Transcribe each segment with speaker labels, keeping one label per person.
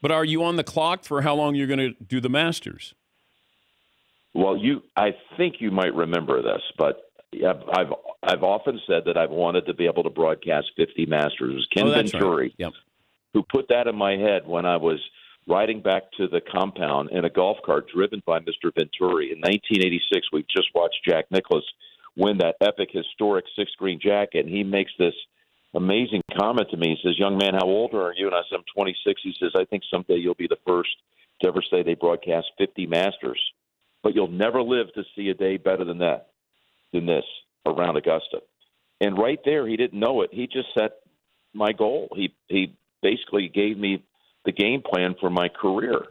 Speaker 1: But are you on the clock for how long you're going to do the Masters?
Speaker 2: Well, I think you might remember this, but I've often said that I've wanted to be able to broadcast 50 Masters. It was Ken Venturi
Speaker 1: right. Yep.
Speaker 2: who put that in my head when I was riding back to the compound in a golf cart driven by Mr. Venturi. In 1986, we just watched Jack Nicklaus win that epic, historic six-green jacket, and he makes this amazing comment to me. He says, "Young man, how old are you?" And I said, "I'm 26. He says, "I think someday you'll be the first to ever say they broadcast 50 Masters, but you'll never live to see a day better than this around Augusta." And right there, he didn't know it. He just set my goal. He basically gave me the game plan for my career.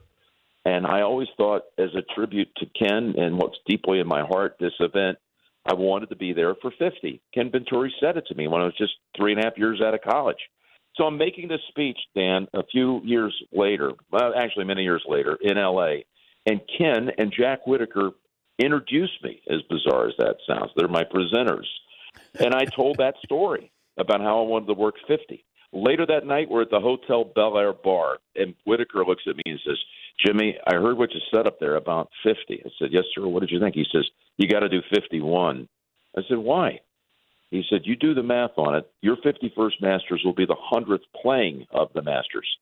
Speaker 2: And I always thought, as a tribute to Ken and what's deeply in my heart, this event, I wanted to be there for 50. Ken Venturi said it to me when I was just 3.5 years out of college. So I'm making this speech, Dan, a few years later, well, actually many years later, in L.A., and Ken and Jack Whitaker introduced me, as bizarre as that sounds. They're my presenters. And I told that story about how I wanted to work 50. Later that night, we're at the Hotel Bel Air bar, and Whitaker looks at me and says, "Jimmy, I heard what you said up there about 50. I said, "Yes, sir. What did you think?" He says, "You got to do 51. I said, "Why?" He said, "You do the math on it. Your 51st Masters will be the 100th playing of the Masters."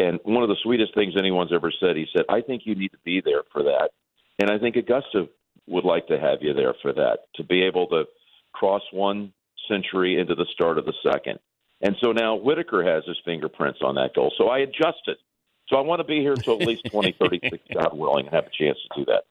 Speaker 2: And one of the sweetest things anyone's ever said, he said, "I think you need to be there for that. And I think Augusta would like to have you there for that, to be able to cross one century into the start of the second." And so now Whitaker has his fingerprints on that goal. So I adjusted. So I want to be here until at least 2036, God willing, and have a chance to do that.